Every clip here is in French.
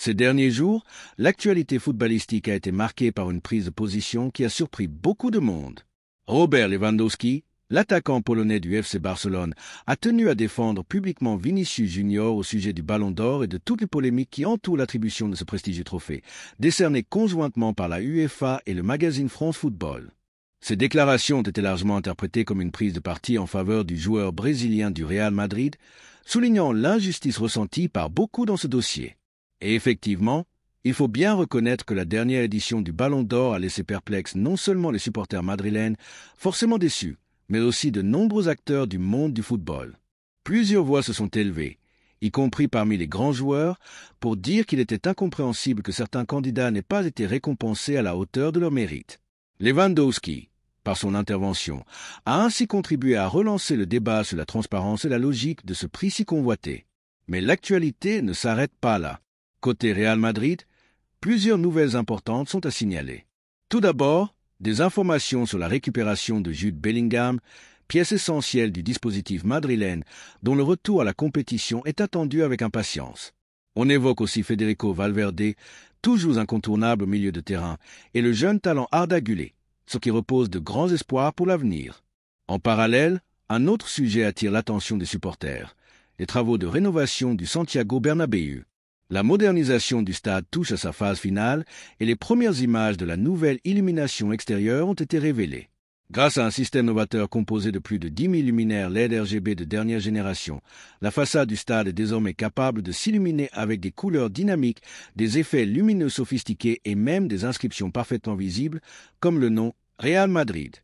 Ces derniers jours, l'actualité footballistique a été marquée par une prise de position qui a surpris beaucoup de monde. Robert Lewandowski, l'attaquant polonais du FC Barcelone, a tenu à défendre publiquement Vinicius Junior au sujet du Ballon d'Or et de toutes les polémiques qui entourent l'attribution de ce prestigieux trophée, décerné conjointement par la UEFA et le magazine France Football. Ces déclarations ont été largement interprétées comme une prise de parti en faveur du joueur brésilien du Real Madrid, soulignant l'injustice ressentie par beaucoup dans ce dossier. Et effectivement, il faut bien reconnaître que la dernière édition du Ballon d'Or a laissé perplexes non seulement les supporters madrilènes, forcément déçus, mais aussi de nombreux acteurs du monde du football. Plusieurs voix se sont élevées, y compris parmi les grands joueurs, pour dire qu'il était incompréhensible que certains candidats n'aient pas été récompensés à la hauteur de leur mérite. Lewandowski, par son intervention, a ainsi contribué à relancer le débat sur la transparence et la logique de ce prix si convoité. Mais l'actualité ne s'arrête pas là. Côté Real Madrid, plusieurs nouvelles importantes sont à signaler. Tout d'abord, des informations sur la récupération de Jude Bellingham, pièce essentielle du dispositif madrilène, dont le retour à la compétition est attendu avec impatience. On évoque aussi Federico Valverde, toujours incontournable au milieu de terrain, et le jeune talent Arda Güler, ce qui repose de grands espoirs pour l'avenir. En parallèle, un autre sujet attire l'attention des supporters, les travaux de rénovation du Santiago Bernabéu. La modernisation du stade touche à sa phase finale et les premières images de la nouvelle illumination extérieure ont été révélées. Grâce à un système novateur composé de plus de 10 000 luminaires LED RGB de dernière génération, la façade du stade est désormais capable de s'illuminer avec des couleurs dynamiques, des effets lumineux sophistiqués et même des inscriptions parfaitement visibles, comme le nom Real Madrid.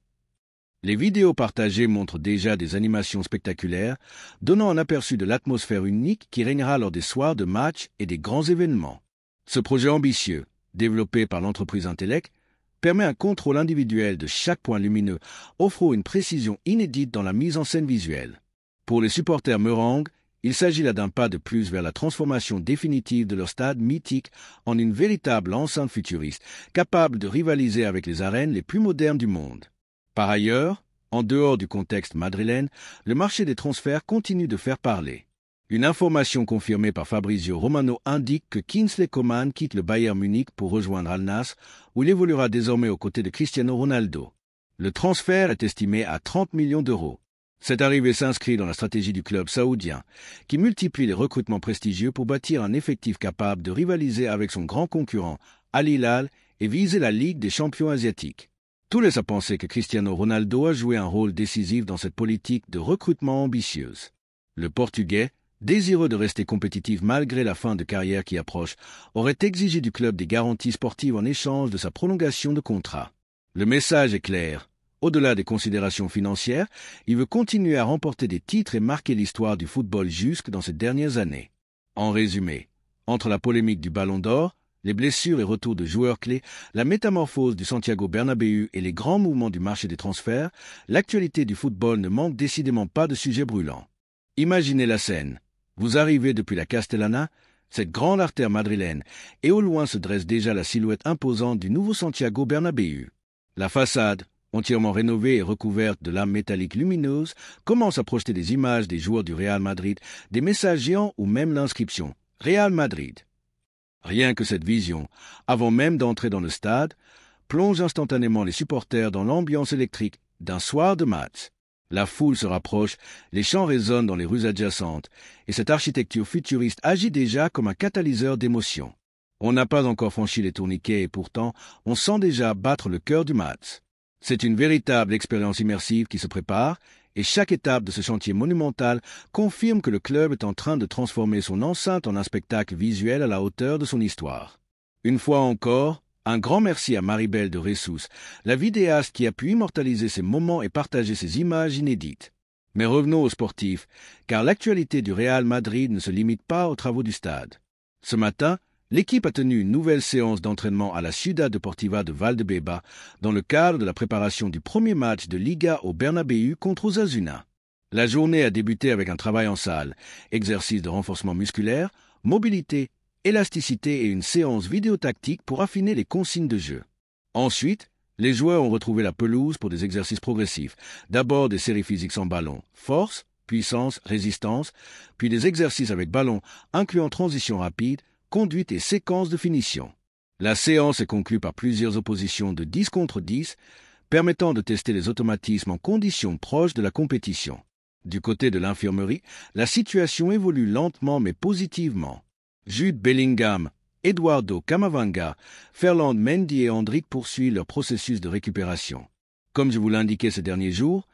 Les vidéos partagées montrent déjà des animations spectaculaires, donnant un aperçu de l'atmosphère unique qui régnera lors des soirs de matchs et des grands événements. Ce projet ambitieux, développé par l'entreprise Intellect, permet un contrôle individuel de chaque point lumineux, offrant une précision inédite dans la mise en scène visuelle. Pour les supporters merengues, il s'agit là d'un pas de plus vers la transformation définitive de leur stade mythique en une véritable enceinte futuriste, capable de rivaliser avec les arènes les plus modernes du monde. Par ailleurs, en dehors du contexte madrilène, le marché des transferts continue de faire parler. Une information confirmée par Fabrizio Romano indique que Kingsley Coman quitte le Bayern Munich pour rejoindre Al Nassr, où il évoluera désormais aux côtés de Cristiano Ronaldo. Le transfert est estimé à 30 millions d'euros. Cette arrivée s'inscrit dans la stratégie du club saoudien, qui multiplie les recrutements prestigieux pour bâtir un effectif capable de rivaliser avec son grand concurrent, Al Hilal, et viser la Ligue des champions asiatiques. Tout laisse à penser que Cristiano Ronaldo a joué un rôle décisif dans cette politique de recrutement ambitieuse. Le Portugais, désireux de rester compétitif malgré la fin de carrière qui approche, aurait exigé du club des garanties sportives en échange de sa prolongation de contrat. Le message est clair. Au-delà des considérations financières, il veut continuer à remporter des titres et marquer l'histoire du football jusque dans ces dernières années. En résumé, entre la polémique du Ballon d'Or, les blessures et retours de joueurs clés, la métamorphose du Santiago Bernabéu et les grands mouvements du marché des transferts, l'actualité du football ne manque décidément pas de sujets brûlants. Imaginez la scène. Vous arrivez depuis la Castellana, cette grande artère madrilène, et au loin se dresse déjà la silhouette imposante du nouveau Santiago Bernabéu. La façade, entièrement rénovée et recouverte de lames métalliques lumineuses, commence à projeter des images des joueurs du Real Madrid, des messages géants ou même l'inscription « Real Madrid ». Rien que cette vision, avant même d'entrer dans le stade, plonge instantanément les supporters dans l'ambiance électrique d'un soir de match. La foule se rapproche, les chants résonnent dans les rues adjacentes, et cette architecture futuriste agit déjà comme un catalyseur d'émotions. On n'a pas encore franchi les tourniquets et pourtant, on sent déjà battre le cœur du match. C'est une véritable expérience immersive qui se prépare, et chaque étape de ce chantier monumental confirme que le club est en train de transformer son enceinte en un spectacle visuel à la hauteur de son histoire. Une fois encore, un grand merci à Maribel de Ressus, la vidéaste qui a pu immortaliser ces moments et partager ces images inédites. Mais revenons aux sportifs, car l'actualité du Real Madrid ne se limite pas aux travaux du stade. Ce matin, l'équipe a tenu une nouvelle séance d'entraînement à la Ciudad Deportiva de Valdebeba dans le cadre de la préparation du premier match de Liga au Bernabéu contre Osasuna. La journée a débuté avec un travail en salle, exercice de renforcement musculaire, mobilité, élasticité et une séance vidéotactique pour affiner les consignes de jeu. Ensuite, les joueurs ont retrouvé la pelouse pour des exercices progressifs. D'abord des séries physiques sans ballon, force, puissance, résistance, puis des exercices avec ballon incluant transition rapide, conduite et séquence de finition. La séance est conclue par plusieurs oppositions de 10 contre 10, permettant de tester les automatismes en conditions proches de la compétition. Du côté de l'infirmerie, la situation évolue lentement mais positivement. Jude Bellingham, Eduardo Camavinga, Ferland Mendy et Endrick poursuivent leur processus de récupération. Comme je vous l'indiquais ces derniers jours,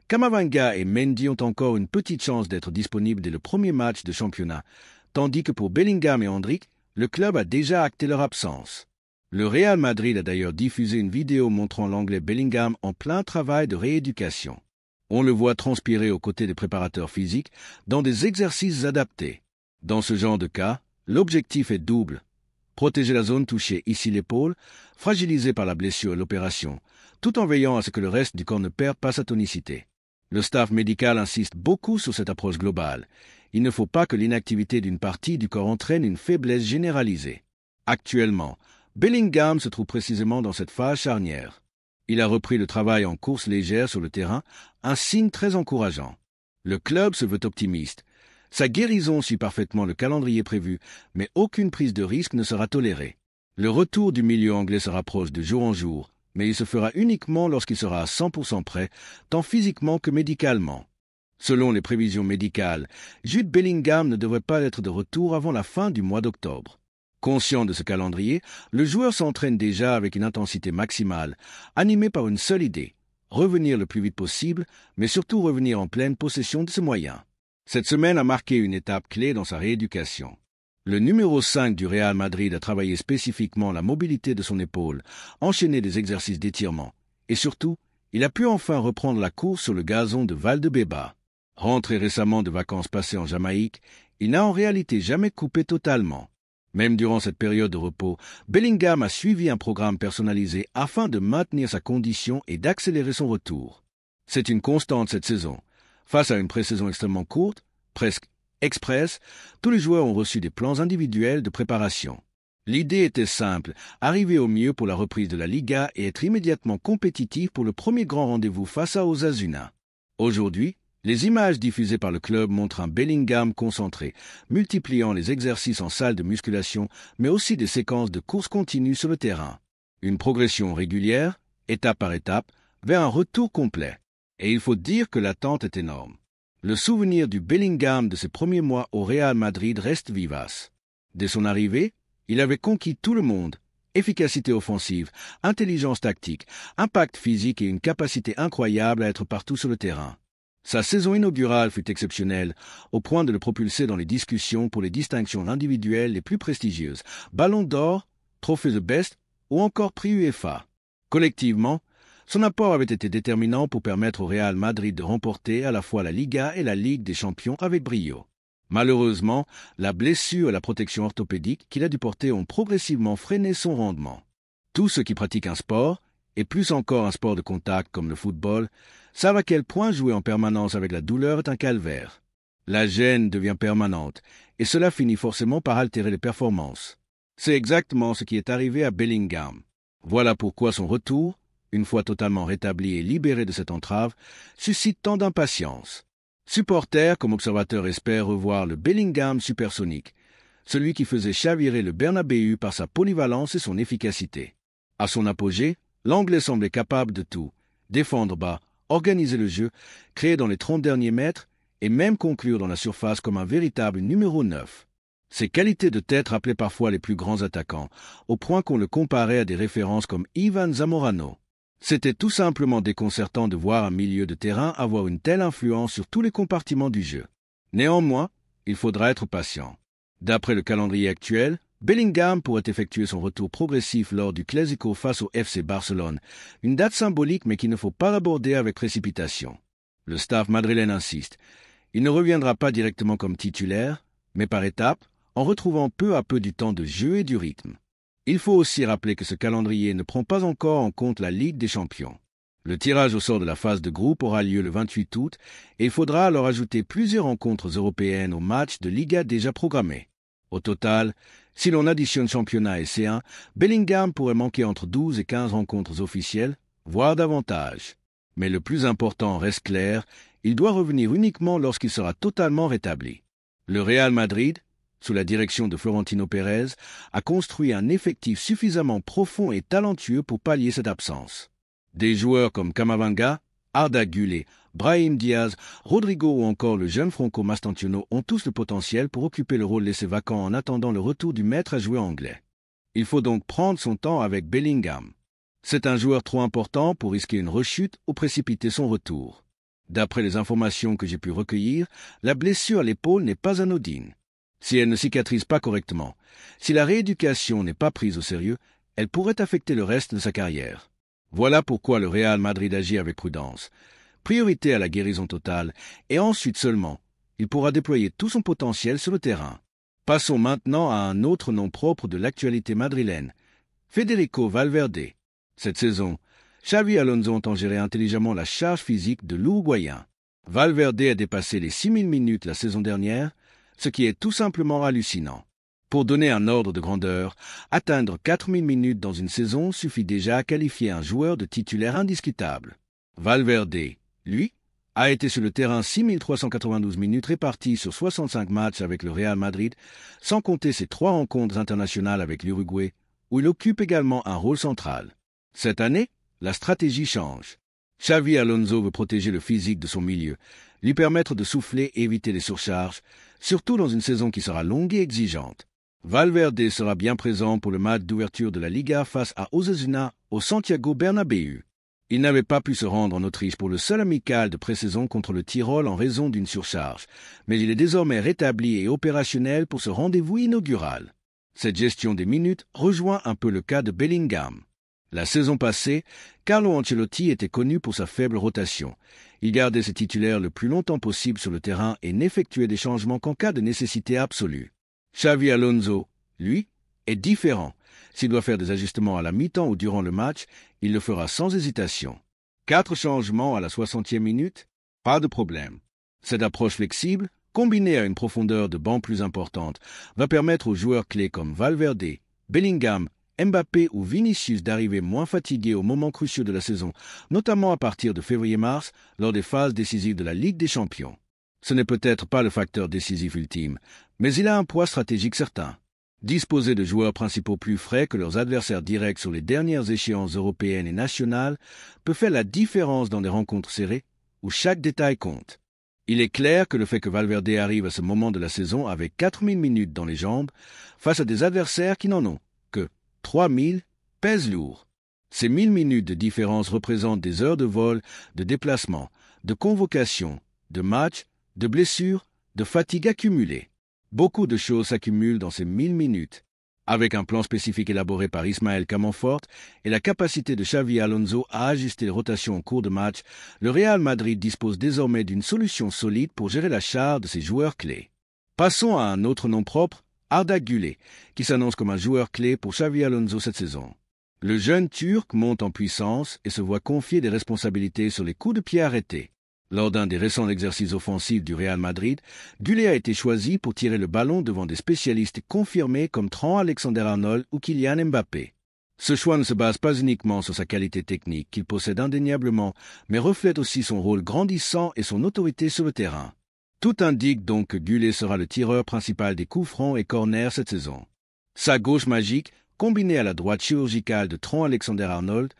Camavinga et Mendy ont encore une petite chance d'être disponibles dès le premier match de championnat, tandis que pour Bellingham et Endrick, le club a déjà acté leur absence. Le Real Madrid a d'ailleurs diffusé une vidéo montrant l'Anglais Bellingham en plein travail de rééducation. On le voit transpirer aux côtés des préparateurs physiques dans des exercices adaptés. Dans ce genre de cas, l'objectif est double. Protéger la zone touchée, ici l'épaule, fragilisée par la blessure et l'opération, tout en veillant à ce que le reste du corps ne perde pas sa tonicité. Le staff médical insiste beaucoup sur cette approche globale. Il ne faut pas que l'inactivité d'une partie du corps entraîne une faiblesse généralisée. Actuellement, Bellingham se trouve précisément dans cette phase charnière. Il a repris le travail en course légère sur le terrain, un signe très encourageant. Le club se veut optimiste. Sa guérison suit parfaitement le calendrier prévu, mais aucune prise de risque ne sera tolérée. Le retour du milieu anglais se rapproche de jour en jour, mais il se fera uniquement lorsqu'il sera à 100% prêt, tant physiquement que médicalement. Selon les prévisions médicales, Jude Bellingham ne devrait pas être de retour avant la fin du mois d'octobre. Conscient de ce calendrier, le joueur s'entraîne déjà avec une intensité maximale, animé par une seule idée, revenir le plus vite possible, mais surtout revenir en pleine possession de ses moyens. Cette semaine a marqué une étape clé dans sa rééducation. Le numéro 5 du Real Madrid a travaillé spécifiquement la mobilité de son épaule, enchaîné des exercices d'étirement, et surtout, il a pu enfin reprendre la course sur le gazon de Valdebeba. Rentré récemment de vacances passées en Jamaïque, il n'a en réalité jamais coupé totalement. Même durant cette période de repos, Bellingham a suivi un programme personnalisé afin de maintenir sa condition et d'accélérer son retour. C'est une constante cette saison. Face à une pré-saison extrêmement courte, presque express, tous les joueurs ont reçu des plans individuels de préparation. L'idée était simple, arriver au mieux pour la reprise de la Liga et être immédiatement compétitif pour le premier grand rendez-vous face à Osasuna. Aujourd'hui, les images diffusées par le club montrent un Bellingham concentré, multipliant les exercices en salle de musculation, mais aussi des séquences de course continue sur le terrain. Une progression régulière, étape par étape, vers un retour complet. Et il faut dire que l'attente est énorme. Le souvenir du Bellingham de ses premiers mois au Real Madrid reste vivace. Dès son arrivée, il avait conquis tout le monde. Efficacité offensive, intelligence tactique, impact physique et une capacité incroyable à être partout sur le terrain. Sa saison inaugurale fut exceptionnelle, au point de le propulser dans les discussions pour les distinctions individuelles les plus prestigieuses, Ballon d'Or, Trophée de Best ou encore Prix UEFA. Collectivement, son apport avait été déterminant pour permettre au Real Madrid de remporter à la fois la Liga et la Ligue des Champions avec brio. Malheureusement, la blessure et la protection orthopédique qu'il a dû porter ont progressivement freiné son rendement. Tous ceux qui pratiquent un sport, et plus encore un sport de contact comme le football, savent à quel point jouer en permanence avec la douleur est un calvaire. La gêne devient permanente, et cela finit forcément par altérer les performances. C'est exactement ce qui est arrivé à Bellingham. Voilà pourquoi son retour, une fois totalement rétabli et libéré de cette entrave, suscite tant d'impatience. Supporters comme observateurs espèrent revoir le Bellingham supersonique, celui qui faisait chavirer le Bernabéu par sa polyvalence et son efficacité. À son apogée, l'Anglais semblait capable de tout, défendre bas, organiser le jeu, créer dans les 30 derniers mètres et même conclure dans la surface comme un véritable numéro 9. Ses qualités de tête rappelaient parfois les plus grands attaquants, au point qu'on le comparait à des références comme Ivan Zamorano. C'était tout simplement déconcertant de voir un milieu de terrain avoir une telle influence sur tous les compartiments du jeu. Néanmoins, il faudra être patient. D'après le calendrier actuel, Bellingham pourrait effectuer son retour progressif lors du Clásico face au FC Barcelone, une date symbolique mais qu'il ne faut pas l'aborder avec précipitation. Le staff madrilène insiste. Il ne reviendra pas directement comme titulaire, mais par étapes, en retrouvant peu à peu du temps de jeu et du rythme. Il faut aussi rappeler que ce calendrier ne prend pas encore en compte la Ligue des Champions. Le tirage au sort de la phase de groupe aura lieu le 28 août et il faudra alors ajouter plusieurs rencontres européennes aux matchs de Liga déjà programmés. Au total, si l'on additionne championnat et C1, Bellingham pourrait manquer entre 12 et 15 rencontres officielles, voire davantage. Mais le plus important reste clair, il doit revenir uniquement lorsqu'il sera totalement rétabli. Le Real Madrid, sous la direction de Florentino Pérez, a construit un effectif suffisamment profond et talentueux pour pallier cette absence. Des joueurs comme Camavinga, Arda Güler, Brahim Diaz, Rodrigo ou encore le jeune Franco Mastantuono ont tous le potentiel pour occuper le rôle laissé vacant en attendant le retour du maître à jouer anglais. Il faut donc prendre son temps avec Bellingham. C'est un joueur trop important pour risquer une rechute ou précipiter son retour. D'après les informations que j'ai pu recueillir, la blessure à l'épaule n'est pas anodine. Si elle ne cicatrise pas correctement, si la rééducation n'est pas prise au sérieux, elle pourrait affecter le reste de sa carrière. Voilà pourquoi le Real Madrid agit avec prudence. Priorité à la guérison totale, et ensuite seulement, il pourra déployer tout son potentiel sur le terrain. Passons maintenant à un autre nom propre de l'actualité madrilène, Federico Valverde. Cette saison, Xavi et Alonso ont géré intelligemment la charge physique de l'Uruguayen. Valverde a dépassé les 6000 minutes la saison dernière, ce qui est tout simplement hallucinant. Pour donner un ordre de grandeur, atteindre 4000 minutes dans une saison suffit déjà à qualifier un joueur de titulaire indiscutable. Valverde, lui, a été sur le terrain 6392 minutes réparties sur 65 matchs avec le Real Madrid, sans compter ses 3 rencontres internationales avec l'Uruguay, où il occupe également un rôle central. Cette année, la stratégie change. Xavi Alonso veut protéger le physique de son milieu, lui permettre de souffler et éviter les surcharges, surtout dans une saison qui sera longue et exigeante. Valverde sera bien présent pour le match d'ouverture de la Liga face à Osasuna au Santiago Bernabéu. Il n'avait pas pu se rendre en Autriche pour le seul amical de pré-saison contre le Tyrol en raison d'une surcharge, mais il est désormais rétabli et opérationnel pour ce rendez-vous inaugural. Cette gestion des minutes rejoint un peu le cas de Bellingham. La saison passée, Carlo Ancelotti était connu pour sa faible rotation. Il gardait ses titulaires le plus longtemps possible sur le terrain et n'effectuait des changements qu'en cas de nécessité absolue. Xavi Alonso, lui, est différent. S'il doit faire des ajustements à la mi-temps ou durant le match, il le fera sans hésitation. 4 changements à la 60e minute? Pas de problème. Cette approche flexible, combinée à une profondeur de banc plus importante, va permettre aux joueurs clés comme Valverde, Bellingham, Mbappé ou Vinicius d'arriver moins fatigués aux moments cruciaux de la saison, notamment à partir de février-mars, lors des phases décisives de la Ligue des Champions. Ce n'est peut-être pas le facteur décisif ultime, mais il a un poids stratégique certain. Disposer de joueurs principaux plus frais que leurs adversaires directs sur les dernières échéances européennes et nationales peut faire la différence dans des rencontres serrées où chaque détail compte. Il est clair que le fait que Valverde arrive à ce moment de la saison avec 4000 minutes dans les jambes, face à des adversaires qui n'en ont que 3000, pèse lourd. Ces 1000 minutes de différence représentent des heures de vol, de déplacement, de convocation, de match, de blessures, de fatigue accumulée. Beaucoup de choses s'accumulent dans ces 1000 minutes. Avec un plan spécifique élaboré par Ismaël Camonfort et la capacité de Xavi Alonso à ajuster les rotations en cours de match, le Real Madrid dispose désormais d'une solution solide pour gérer la charge de ses joueurs clés. Passons à un autre nom propre, Arda Güler, qui s'annonce comme un joueur clé pour Xavi Alonso cette saison. Le jeune Turc monte en puissance et se voit confier des responsabilités sur les coups de pied arrêtés. Lors d'un des récents exercices offensifs du Real Madrid, Güler a été choisi pour tirer le ballon devant des spécialistes confirmés comme Trent Alexander-Arnold ou Kylian Mbappé. Ce choix ne se base pas uniquement sur sa qualité technique, qu'il possède indéniablement, mais reflète aussi son rôle grandissant et son autorité sur le terrain. Tout indique donc que Güler sera le tireur principal des coups francs et corners cette saison. Sa gauche magique, combinée à la droite chirurgicale de Trent Alexander-Arnold,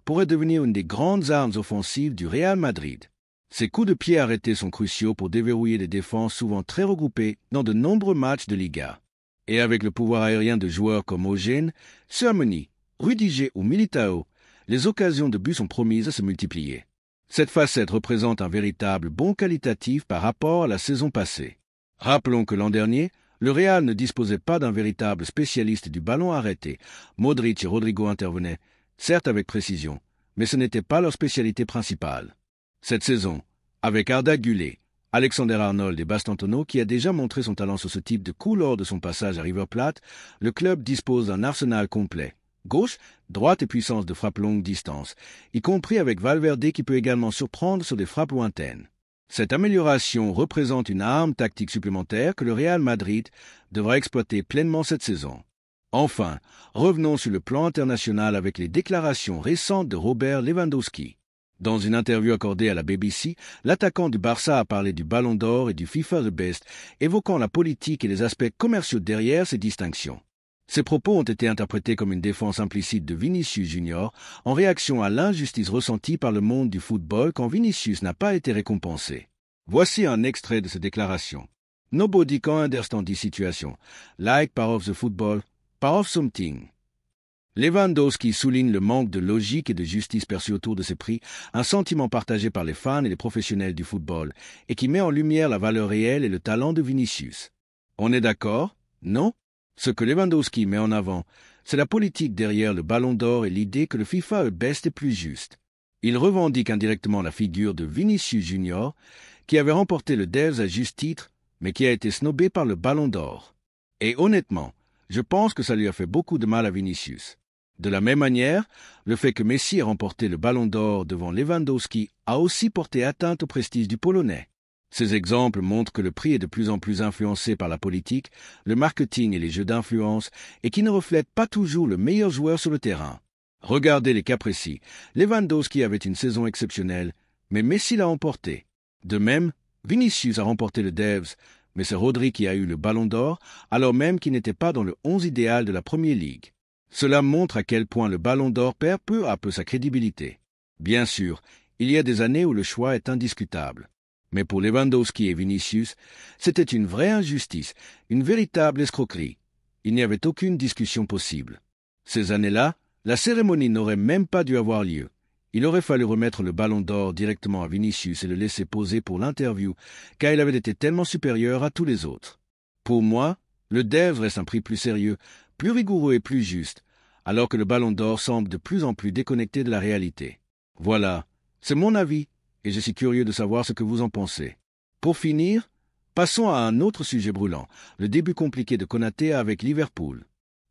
pourrait devenir une des grandes armes offensives du Real Madrid. Ces coups de pied arrêtés sont cruciaux pour déverrouiller des défenses souvent très regroupées dans de nombreux matchs de Liga. Et avec le pouvoir aérien de joueurs comme Ojén, Tchouaméni, Rudiger ou Militao, les occasions de but sont promises à se multiplier. Cette facette représente un véritable bond qualitatif par rapport à la saison passée. Rappelons que l'an dernier, le Real ne disposait pas d'un véritable spécialiste du ballon arrêté. Modric et Rodrigo intervenaient, certes avec précision, mais ce n'était pas leur spécialité principale. Cette saison, avec Arda Güler, Alexander-Arnold et Bastantuono, qui a déjà montré son talent sur ce type de coup lors de son passage à River Plate, le club dispose d'un arsenal complet. Gauche, droite et puissance de frappe longue distance, y compris avec Valverde qui peut également surprendre sur des frappes lointaines. Cette amélioration représente une arme tactique supplémentaire que le Real Madrid devra exploiter pleinement cette saison. Enfin, revenons sur le plan international avec les déclarations récentes de Robert Lewandowski. Dans une interview accordée à la BBC, l'attaquant du Barça a parlé du Ballon d'Or et du FIFA The Best, évoquant la politique et les aspects commerciaux derrière ces distinctions. Ces propos ont été interprétés comme une défense implicite de Vinicius Junior en réaction à l'injustice ressentie par le monde du football quand Vinicius n'a pas été récompensé. Voici un extrait de ces déclarations. Nobody can understand this situation, like part of the football, part of something. Lewandowski souligne le manque de logique et de justice perçu autour de ces prix, un sentiment partagé par les fans et les professionnels du football, et qui met en lumière la valeur réelle et le talent de Vinicius. On est d'accord? Non? Ce que Lewandowski met en avant, c'est la politique derrière le Ballon d'Or et l'idée que le FIFA The Best est plus juste. Il revendique indirectement la figure de Vinicius Junior, qui avait remporté le Devs à juste titre, mais qui a été snobé par le Ballon d'Or. Et honnêtement, je pense que ça lui a fait beaucoup de mal à Vinicius. De la même manière, le fait que Messi ait remporté le Ballon d'Or devant Lewandowski a aussi porté atteinte au prestige du Polonais. Ces exemples montrent que le prix est de plus en plus influencé par la politique, le marketing et les jeux d'influence, et qui ne reflètent pas toujours le meilleur joueur sur le terrain. Regardez les cas précis. Lewandowski avait une saison exceptionnelle, mais Messi l'a emporté. De même, Vinicius a remporté le Devs, mais c'est Rodri qui a eu le Ballon d'Or, alors même qu'il n'était pas dans le 11 idéal de la Premier League. Cela montre à quel point le Ballon d'Or perd peu à peu sa crédibilité. Bien sûr, il y a des années où le choix est indiscutable. Mais pour Lewandowski et Vinicius, c'était une vraie injustice, une véritable escroquerie. Il n'y avait aucune discussion possible. Ces années-là, la cérémonie n'aurait même pas dû avoir lieu. Il aurait fallu remettre le Ballon d'Or directement à Vinicius et le laisser poser pour l'interview, car il avait été tellement supérieur à tous les autres. Pour moi, le Devs reste un prix plus sérieux, plus rigoureux et plus juste, alors que le Ballon d'Or semble de plus en plus déconnecté de la réalité. Voilà, c'est mon avis, et je suis curieux de savoir ce que vous en pensez. Pour finir, passons à un autre sujet brûlant, le début compliqué de Konaté avec Liverpool.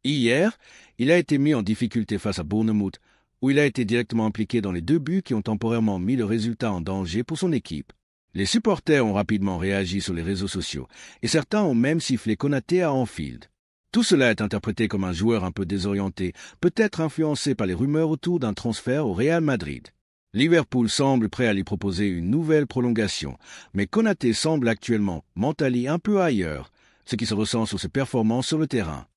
Hier, il a été mis en difficulté face à Bournemouth, où il a été directement impliqué dans les 2 buts qui ont temporairement mis le résultat en danger pour son équipe. Les supporters ont rapidement réagi sur les réseaux sociaux, et certains ont même sifflé Konaté à Anfield. Tout cela est interprété comme un joueur un peu désorienté, peut-être influencé par les rumeurs autour d'un transfert au Real Madrid. Liverpool semble prêt à lui proposer une nouvelle prolongation, mais Konaté semble actuellement mentally un peu ailleurs, ce qui se ressent sur ses performances sur le terrain.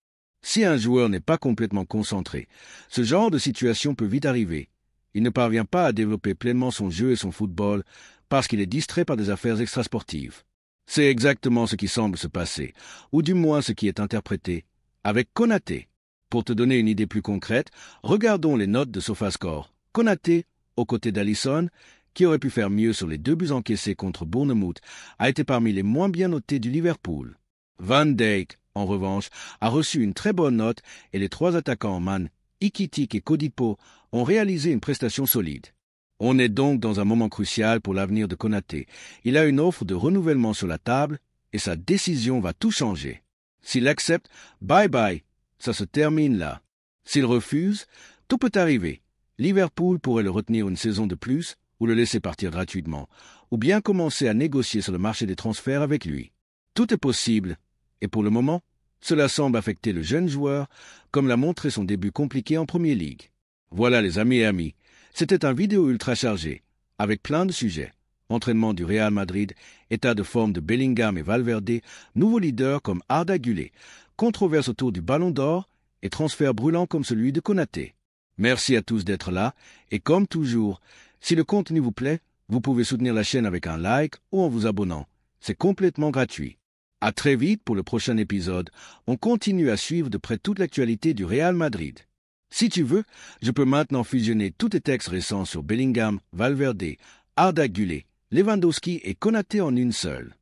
Si un joueur n'est pas complètement concentré, ce genre de situation peut vite arriver. Il ne parvient pas à développer pleinement son jeu et son football parce qu'il est distrait par des affaires extrasportives. C'est exactement ce qui semble se passer, ou du moins ce qui est interprété, avec Konaté. Pour te donner une idée plus concrète, regardons les notes de SofaScore. Konaté, aux côtés d'Alisson, qui aurait pu faire mieux sur les 2 buts encaissés contre Bournemouth, a été parmi les moins bien notés du Liverpool. Van Dijk, en revanche, a reçu une très bonne note et les 3 attaquants Man, Ikitik et Kodipo ont réalisé une prestation solide. On est donc dans un moment crucial pour l'avenir de Konaté. Il a une offre de renouvellement sur la table et sa décision va tout changer. S'il accepte, bye bye, ça se termine là. S'il refuse, tout peut arriver. Liverpool pourrait le retenir une saison de plus ou le laisser partir gratuitement, ou bien commencer à négocier sur le marché des transferts avec lui. Tout est possible, et pour le moment, cela semble affecter le jeune joueur, comme l'a montré son début compliqué en Premier League. Voilà les amis et amis, c'était un vidéo ultra chargé, avec plein de sujets. Entraînement du Real Madrid, état de forme de Bellingham et Valverde, nouveaux leaders comme Arda Güler, controverse autour du Ballon d'Or et transfert brûlant comme celui de Konaté. Merci à tous d'être là, et comme toujours, si le contenu vous plaît, vous pouvez soutenir la chaîne avec un like ou en vous abonnant. C'est complètement gratuit. À très vite pour le prochain épisode. On continue à suivre de près toute l'actualité du Real Madrid. Si tu veux, je peux maintenant fusionner tous tes textes récents sur Bellingham, Valverde, Arda Güler, Lewandowski et Konaté en une seule.